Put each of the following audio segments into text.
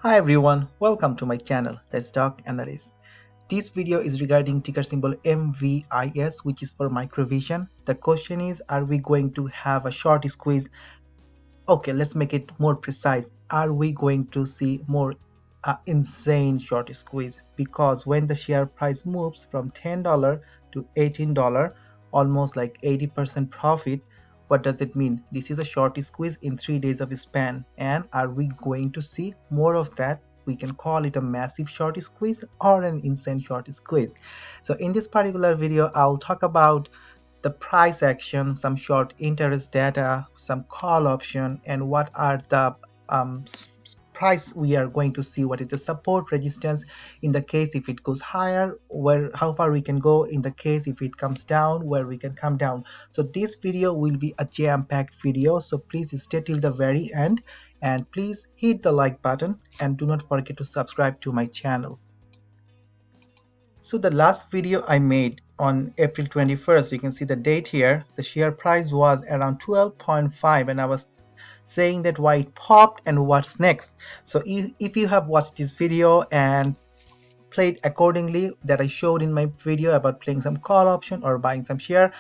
Hi everyone, welcome to my channel, Let's Talk Analyst. This video is regarding ticker symbol MVIS, which is for Microvision. The question is, are we going to have a short squeeze? Okay, let's make it more precise. Are we going to see more insane short squeeze? Because when the share price moves from $10 to $18, almost like 80% profit, what does it mean? This is a short squeeze in 3 days of span. And are we going to see more of that? We can call it a massive short squeeze or an insane short squeeze. So in this particular video, I'll talk about the price action, some short interest data, some call option, and what are the price we are going to see, what is the support resistance in the case if it goes higher, where how far we can go in the case if it comes down, where we can come down. So this video will be a jam-packed video, so please stay till the very end and please hit the like button and do not forget to subscribe to my channel. So the last video I made on April 21st, you can see the date here, the share price was around 12.5 and I was saying that why it popped and what's next. So if you have watched this video and played accordingly that I showed in my video about playing some call option or buying some share,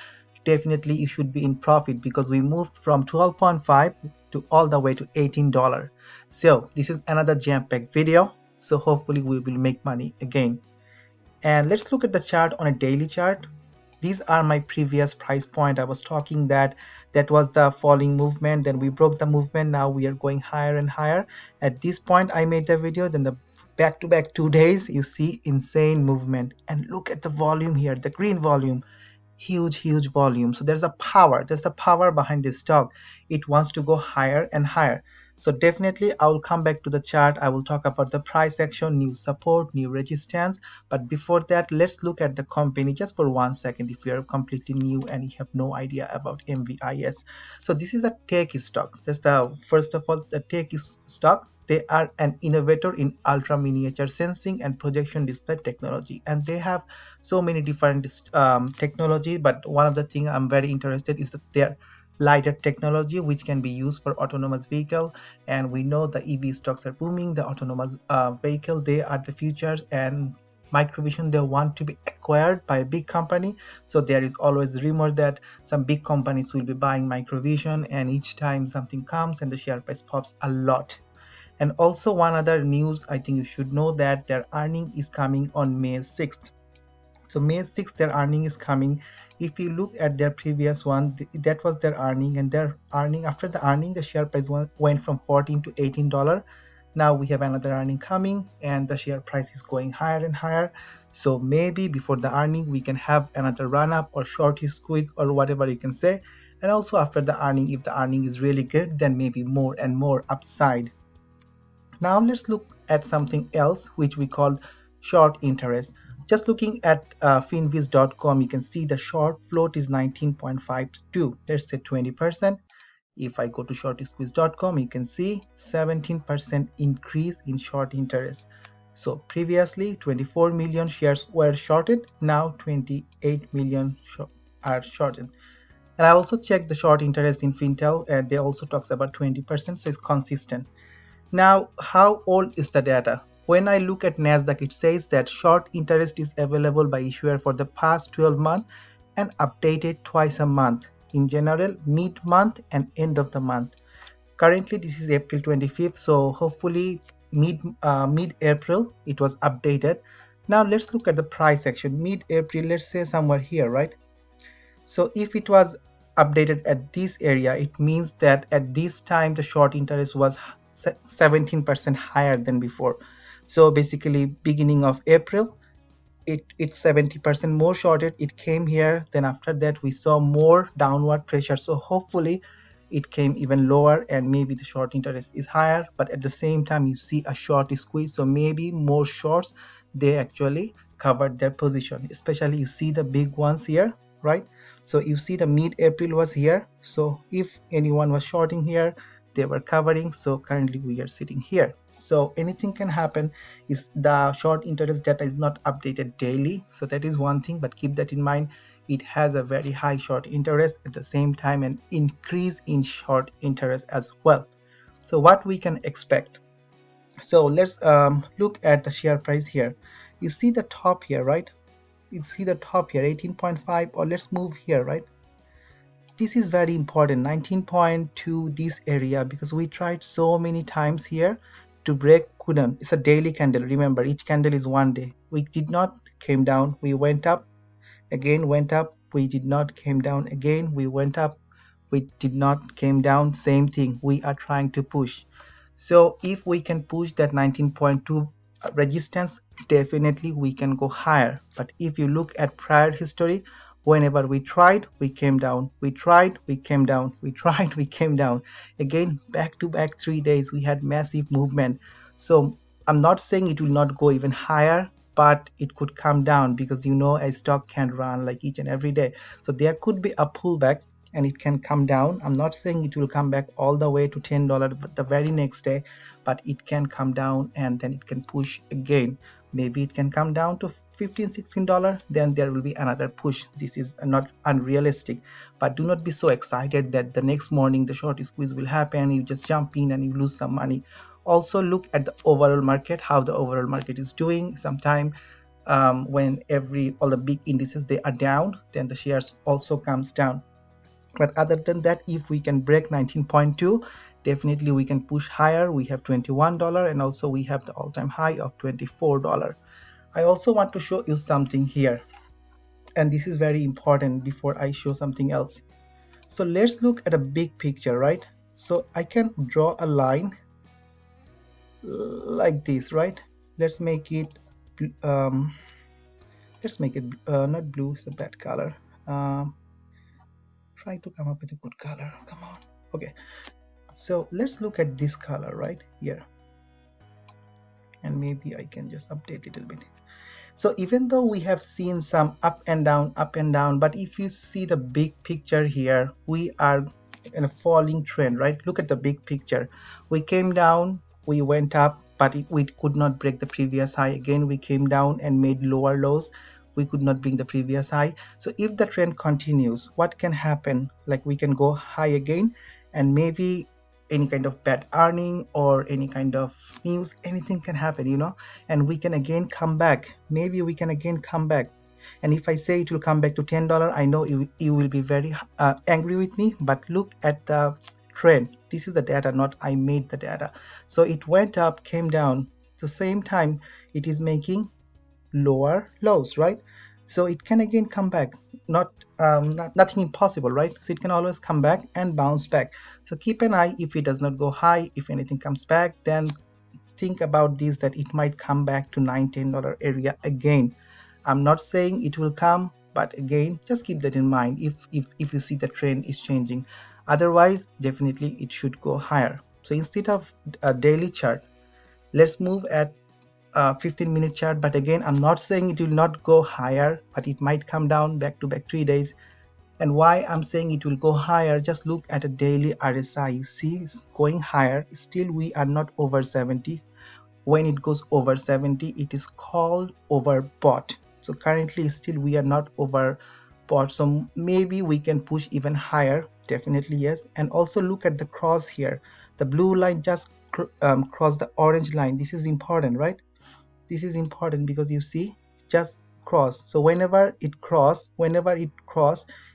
definitely you should be in profit because we moved from 12.5 to all the way to $18. So this is another jam-packed video, so hopefully we will make money again. And let's look at the chart on a daily chart. These are my previous price point. I was talking that was the falling movement, then we broke the movement, now we are going higher and higher. At this point I made the video, then the back-to-back 2 days you see insane movement. And look at the volume here, the green volume, huge volume. So there's the power behind this stock. It wants to go higher and higher. So definitely I will come back to the chart. I will talk about the price action, new support, new resistance. But before that, let's look at the company just for 1 second if you are completely new and you have no idea about MVIS. So this is a tech stock. Just first of all, the tech stock. They are an innovator in ultra miniature sensing and projection display technology, and they have so many different technology. But one of the things I'm very interested is that their LiDAR technology, which can be used for autonomous vehicle. And we know the EV stocks are booming, the autonomous vehicle, they are the futures, and Microvision, they want to be acquired by a big company. So there is always rumor that some big companies will be buying Microvision, and each time something comes and the share price pops a lot. And also one other news I think you should know, that their earning is coming on May 6th. So May 6th their earning is coming. If you look at their previous one, that was their earning, and their earning, after the earning the share price went from $14 to $18. Now we have another earning coming and the share price is going higher and higher. So maybe before the earning we can have another run up or short squeeze or whatever you can say. And also after the earning, if the earning is really good, then maybe more and more upside. Now let's look at something else which we call short interest. Just looking at finviz.com, you can see the short float is 19.52. Let's say 20%. If I go to shortsqueeze.com, you can see 17% increase in short interest. So previously 24 million shares were shorted, now 28 million are shorted. And I also checked the short interest in Fintel, and they also talks about 20%, so it's consistent. Now, how old is the data? When I look at Nasdaq, it says that short interest is available by issuer for the past 12 months and updated twice a month. In general, mid-month and end of the month. Currently, this is April 25th, so hopefully mid-April it was updated. Now let's look at the price action. Mid-April, let's say somewhere here, right? So if it was updated at this area, it means that at this time the short interest was 17% higher than before. So basically beginning of April, it's 70% more shorted. It came here, then after that we saw more downward pressure. So hopefully it came even lower and maybe the short interest is higher, but at the same time you see a short squeeze. So maybe more shorts, they actually covered their position, especially you see the big ones here, right? So you see the mid-April was here. So if anyone was shorting here, they were covering. So currently we are sitting here. So anything can happen. Is the short interest data is not updated daily, so that is one thing, but keep that in mind. It has a very high short interest, at the same time an increase in short interest as well. So what we can expect, So let's look at the share price here. You see the top here, right? You see the top here, 18.5, or let's move here, right? This is very important, 19.2, this area, because we tried so many times here to break, couldn't. It's a daily candle, remember, each candle is 1 day. We did not came down, we went up, again went up, we did not came down, again we went up, we did not came down, same thing, we are trying to push. So if we can push that 19.2 resistance, definitely we can go higher. But if you look at prior history, whenever we tried, we came down, we tried, we came down, we tried, we came down, again back to back 3 days we had massive movement. So I'm not saying it will not go even higher, but it could come down, because you know a stock can run like each and every day. So there could be a pullback and it can come down. I'm not saying it will come back all the way to $10 the very next day, but it can come down and then it can push again. Maybe it can come down to $15-16, then there will be another push. This is not unrealistic, but do not be so excited that the next morning the short squeeze will happen, you just jump in and you lose some money. Also look at the overall market, how the overall market is doing. Sometime when all the big indices they are down, then the shares also comes down. But other than that, if we can break 19.2, definitely we can push higher. We have $21 and also we have the all-time high of $24. I also want to show you something here, and this is very important before I show something else. So let's look at a big picture, right? So I can draw a line like this, right? Let's make it not blue, it's a bad color. Try to come up with a good color, come on. Okay, so let's look at this color right here, and maybe I can just update it a little bit. So even though we have seen some up and down, but if you see the big picture here, we are in a falling trend, right? Look at the big picture. We came down, we went up, but we could not break the previous high. Again we came down and made lower lows, we could not bring the previous high. So if the trend continues, what can happen? Like we can go high again, and maybe any kind of bad earning or any kind of news, anything can happen, you know, and we can again come back. Maybe we can again come back, and if I say it will come back to $10, I know you will be very angry with me, but look at the trend. This is the data, not I made the data. So it went up, came down, so same time it is making lower lows, right? So it can again come back, nothing impossible, right? So it can always come back and bounce back. So keep an eye, if it does not go high, if anything comes back, then think about this, that it might come back to $9-10 area again. I'm not saying it will come, but again just keep that in mind if you see the trend is changing. Otherwise definitely it should go higher. So instead of a daily chart, let's move at 15-minute chart. But again, I'm not saying it will not go higher, but it might come down back to back 3 days. And why I'm saying it will go higher, just look at a daily RSI. You see it's going higher, still we are not over 70. When it goes over 70, it is called overbought. So currently still we are not overbought, so maybe we can push even higher, definitely yes. And also look at the cross here, the blue line just crossed the orange line. This is important, right? This is important because you see just cross. So whenever it cross,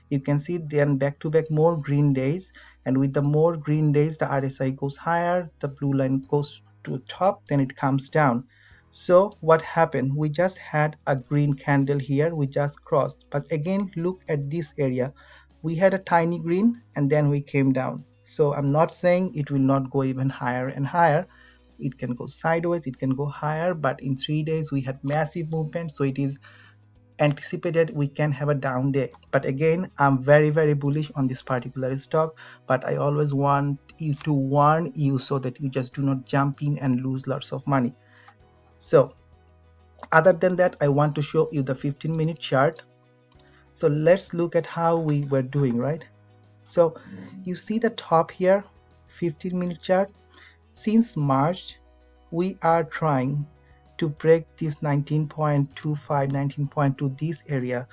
you can see then back to back more green days, and with the more green days the RSI goes higher, the blue line goes to the top, then it comes down. So what happened? We just had a green candle here, we just crossed, but again look at this area, we had a tiny green and then we came down. So I'm not saying it will not go even higher and higher. It can go sideways, it can go higher, but in 3 days we had massive movement, so it is anticipated we can have a down day. But again, I'm very bullish on this particular stock, but I always want you to warn you so that you just do not jump in and lose lots of money. So other than that, I want to show you the 15-minute chart. So let's look at how we were doing, right? So you see the top here, 15-minute chart. Since March, we are trying to break this 19.25, 19.2, this area.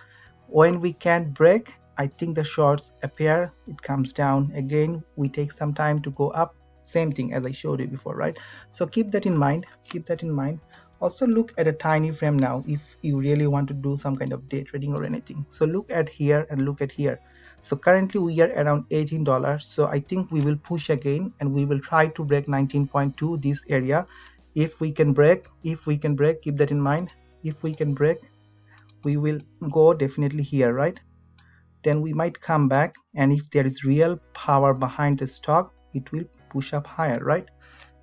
When we can't break, I think the shorts appear, it comes down again, we take some time to go up, same thing as I showed you before, right? So keep that in mind, keep that in mind. Also look at a tiny frame now if you really want to do some kind of day trading or anything. So look at here and look at here. So currently we are around $18. So I think we will push again and we will try to break 19.2, this area. If we can break, keep that in mind. If we can break, we will go definitely here, right? Then we might come back, and if there is real power behind the stock, it will push up higher, right?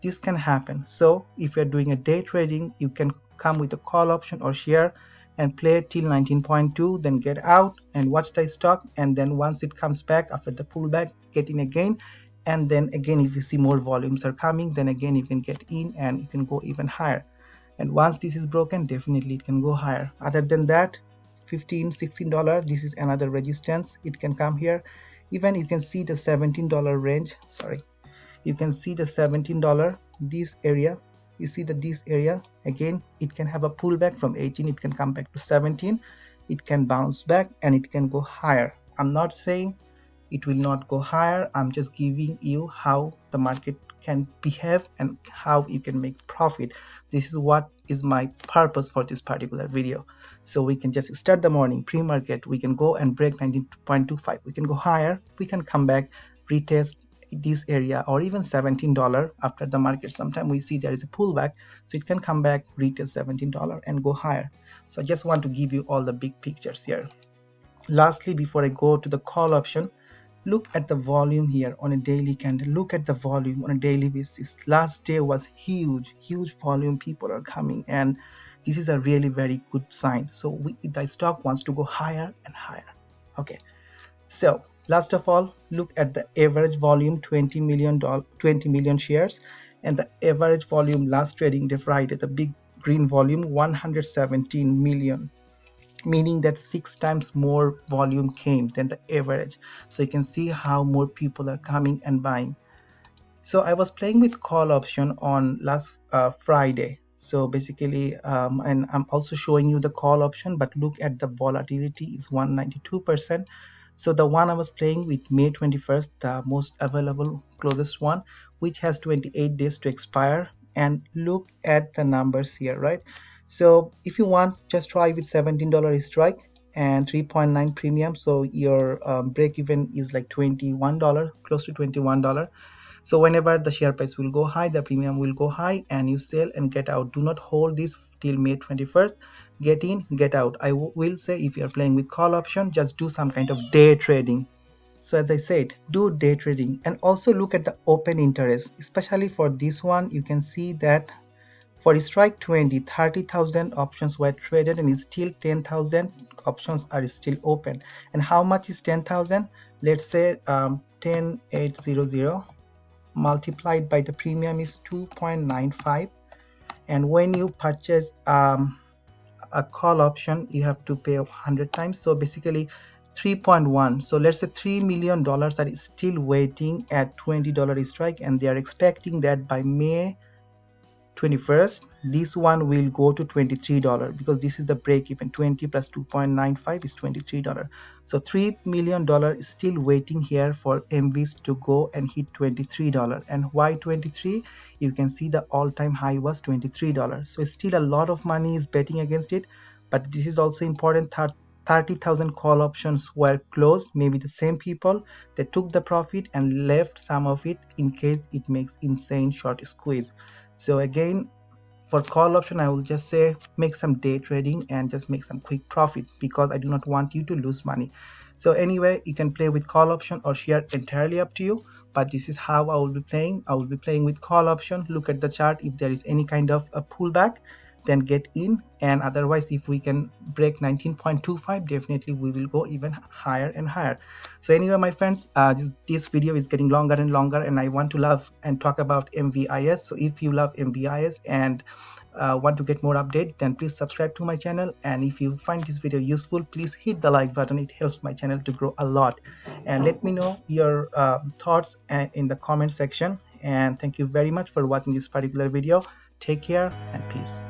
This can happen. So if you're doing a day trading, you can come with a call option or share and play till 19.2, then get out and watch the stock, and then once it comes back after the pullback, get in again. And then again, if you see more volumes are coming, then again you can get in and you can go even higher. And once this is broken, definitely it can go higher. Other than that, $15-16, this is another resistance. It can come here. Even you can see the $17 range. Sorry, you can see the $17, this area. You see that this area again, it can have a pullback from 18, it can come back to 17, it can bounce back and it can go higher. I'm not saying it will not go higher, I'm just giving you how the market can behave and how you can make profit. This is what is my purpose for this particular video. So we can just start the morning pre-market, we can go and break 19.25, we can go higher, we can come back, retest this area or even $17 after the market. Sometime we see there is a pullback, so it can come back, retest $17 and go higher. So I just want to give you all the big pictures here. Lastly, before I go to the call option, look at the volume here on a daily candle. Look at the volume on a daily basis. Last day was huge volume, people are coming, and this is a really very good sign. So the stock wants to go higher and higher. Okay, so last of all, look at the average volume, 20 million shares, and the average volume last trading day Friday, the big green volume, 117 million, meaning that 6 times more volume came than the average. So you can see how more people are coming and buying. So I was playing with call option on last Friday. So basically, and I'm also showing you the call option, but look at the volatility is 192%. So the one I was playing with May 21st, the most available, closest one, which has 28 days to expire. And look at the numbers here, right? So if you want, just try with $17 strike and 3.9 premium. So your break even is like $21, close to $21. So whenever the share price will go high, the premium will go high and you sell and get out. Do not hold this till May 21st. Get in, get out. I will say if you're playing with call option, just do some kind of day trading. So as I said, do day trading and also look at the open interest, especially for this one. You can see that for strike 20, 30,000 options were traded and still 10,000 options are still open. And how much is 10,000? Let's say 10,800 multiplied by the premium is 2.95. And when you purchase a call option, you have to pay 100 times. So basically 3.1. So let's say $3 million are still waiting at $20 strike, and they are expecting that by May 21st this one will go to $23 because this is the break even. 20 plus 2.95 is $23. So $3 million is still waiting here for MVIS to go and hit $23. And why 23? You can see the all-time high was $23. So still a lot of money is betting against it, but this is also important. 30,000 call options were closed. Maybe the same people, they took the profit and left some of it in case it makes insane short squeeze. So again, for call option, I will just say make some day trading and just make some quick profit because I do not want you to lose money. So anyway, you can play with call option or share, entirely up to you, but this is how I will be playing. I will be playing with call option. Look at the chart. If there is any kind of a pullback, then get in, and otherwise if we can break 19.25, definitely we will go even higher and higher. So anyway, my friends, this video is getting longer and longer, and I want to love and talk about MVIS. So if you love MVIS and want to get more update, then please subscribe to my channel. And if you find this video useful, please hit the like button. It helps my channel to grow a lot. And let me know your thoughts in the comment section. And thank you very much for watching this particular video. Take care and peace.